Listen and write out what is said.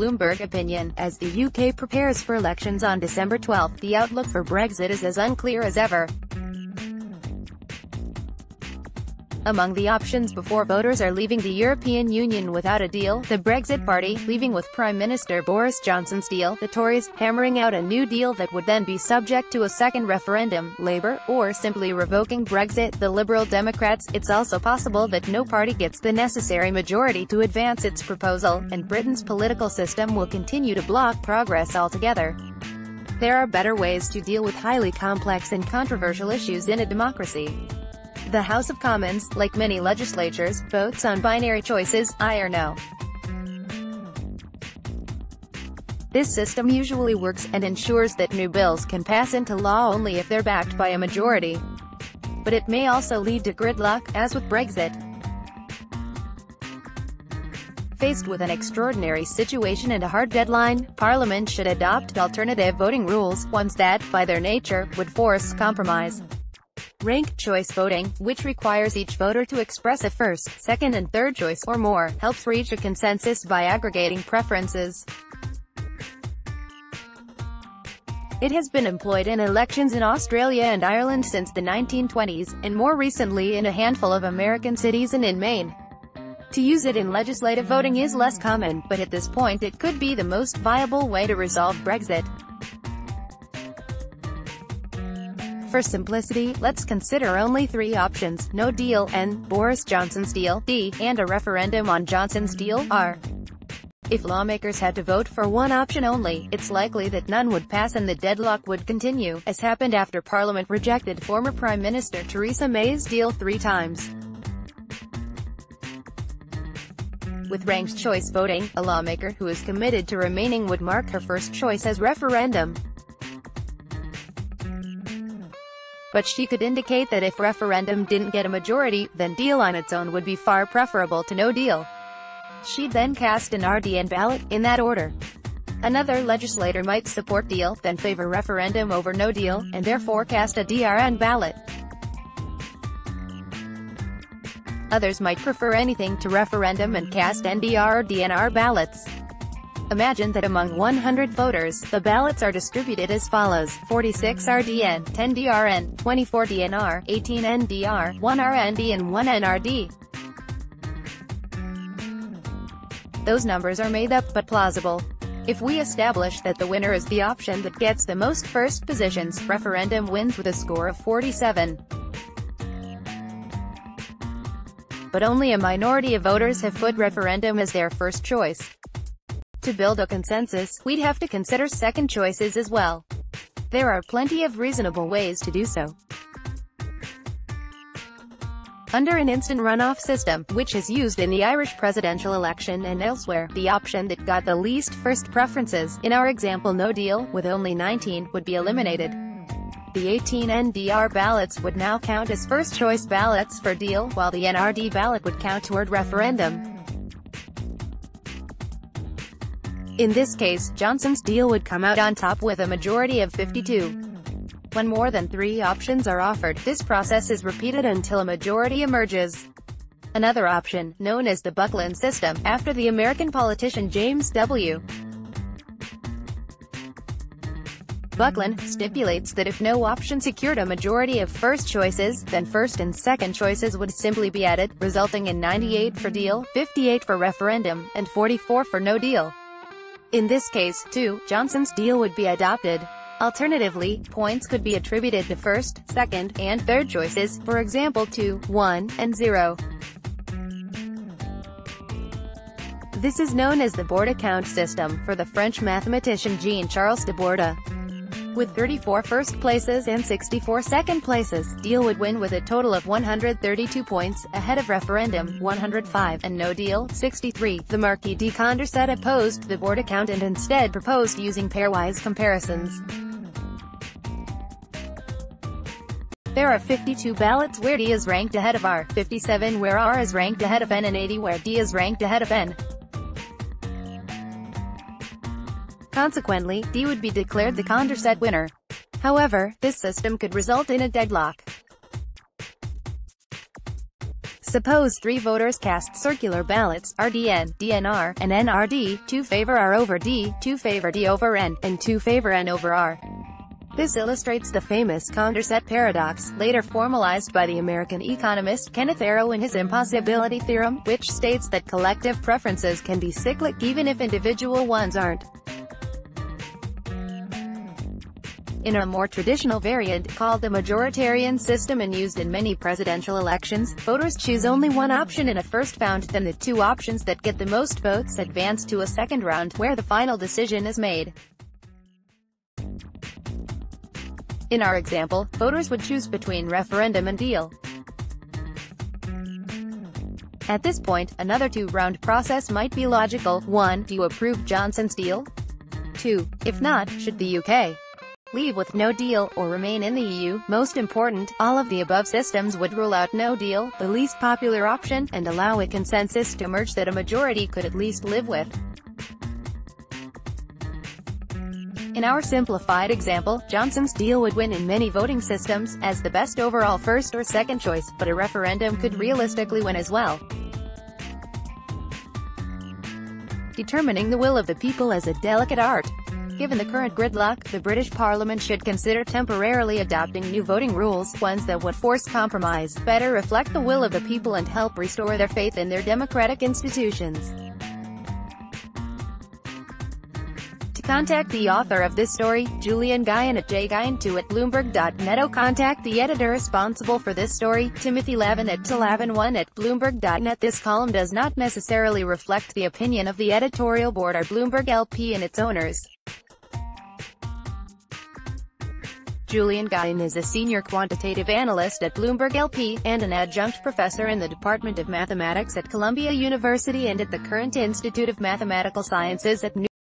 Bloomberg Opinion. As the UK prepares for elections on December 12, the outlook for Brexit is as unclear as ever. Among the options before voters are leaving the European Union without a deal, the Brexit Party, leaving with Prime Minister Boris Johnson's deal, the Tories, hammering out a new deal that would then be subject to a second referendum, Labour, or simply revoking Brexit, the Liberal Democrats. It's also possible that no party gets the necessary majority to advance its proposal, and Britain's political system will continue to block progress altogether. There are better ways to deal with highly complex and controversial issues in a democracy. The House of Commons, like many legislatures, votes on binary choices, aye or no. This system usually works, and ensures that new bills can pass into law only if they're backed by a majority. But it may also lead to gridlock, as with Brexit. Faced with an extraordinary situation and a hard deadline, Parliament should adopt alternative voting rules, ones that, by their nature, would force compromise. Ranked choice voting, which requires each voter to express a first, second and third choice, or more, helps reach a consensus by aggregating preferences. It has been employed in elections in Australia and Ireland since the 1920s, and more recently in a handful of American cities and in Maine. To use it in legislative voting is less common, but at this point it could be the most viable way to resolve Brexit. For simplicity, let's consider only three options: no deal, N, Boris Johnson's deal, D, and a referendum on Johnson's deal, R. If lawmakers had to vote for one option only, it's likely that none would pass and the deadlock would continue, as happened after Parliament rejected former Prime Minister Theresa May's deal 3 times. With ranked choice voting, a lawmaker who is committed to remaining would mark her first choice as referendum. But she could indicate that if referendum didn't get a majority, then deal on its own would be far preferable to no deal. She'd then cast an RDN ballot, in that order. Another legislator might support deal, then favor referendum over no deal, and therefore cast a DRN ballot. Others might prefer anything to referendum and cast NDR or DNR ballots. Imagine that among 100 voters, the ballots are distributed as follows: 46 RDN, 10 DRN, 24 DNR, 18 NDR, 1 RND and 1 NRD. Those numbers are made up but plausible. If we establish that the winner is the option that gets the most first positions, referendum wins with a score of 47. But only a minority of voters have put referendum as their first choice. To build a consensus, we'd have to consider second choices as well. There are plenty of reasonable ways to do so. Under an instant runoff system, which is used in the Irish presidential election and elsewhere, the option that got the least first preferences, in our example no deal, with only 19, would be eliminated. The 18 NDR ballots would now count as first choice ballots for deal, while the NRD ballot would count toward referendum. In this case, Johnson's deal would come out on top with a majority of 52. When more than 3 options are offered, this process is repeated until a majority emerges. Another option, known as the Buckland system, after the American politician James W. Buckland, stipulates that if no option secured a majority of first choices, then first and second choices would simply be added, resulting in 98 for deal, 58 for referendum, and 44 for no deal. In this case, too, Johnson's deal would be adopted. Alternatively, points could be attributed to first, second, and third choices, for example 2, 1, and 0. This is known as the Borda-Count system, for the French mathematician Jean-Charles de Borda. With 34 first places and 64 second places, deal would win with a total of 132 points, ahead of referendum, 105, and no deal, 63. The Marquis de Condorcet opposed the Borda-Count and instead proposed using pairwise comparisons. There are 52 ballots where D is ranked ahead of R, 57 where R is ranked ahead of N, and 80 where D is ranked ahead of N. Consequently, D would be declared the Condorcet winner. However, this system could result in a deadlock. Suppose 3 voters cast circular ballots, RDN, DNR, and NRD, 2 favor R over D, 2 favor D over N, and 2 favor N over R. This illustrates the famous Condorcet paradox, later formalized by the American economist Kenneth Arrow in his impossibility theorem, which states that collective preferences can be cyclic even if individual ones aren't. In a more traditional variant, called the majoritarian system and used in many presidential elections, voters choose only one option in a first round, then the 2 options that get the most votes advance to a second round, where the final decision is made. In our example, voters would choose between referendum and deal. At this point, another 2-round process might be logical. 1. Do you approve Johnson's deal? 2. If not, should the UK leave with no deal, or remain in the EU? Most important, all of the above systems would rule out no deal, the least popular option, and allow a consensus to emerge that a majority could at least live with. In our simplified example, Johnson's deal would win in many voting systems, as the best overall first or second choice, but a referendum could realistically win as well. Determining the will of the people is a delicate art. Given the current gridlock, the British Parliament should consider temporarily adopting new voting rules, ones that would force compromise, better reflect the will of the people and help restore their faith in their democratic institutions. To contact the author of this story, Julian Guyon at jguyon2@bloomberg.net, or contact the editor responsible for this story, Timothy Lavin at lavin1@bloomberg.net. This column does not necessarily reflect the opinion of the editorial board or Bloomberg LP and its owners. Julian Guyon is a senior quantitative analyst at Bloomberg LP, and an adjunct professor in the Department of Mathematics at Columbia University and at the Current Institute of Mathematical Sciences at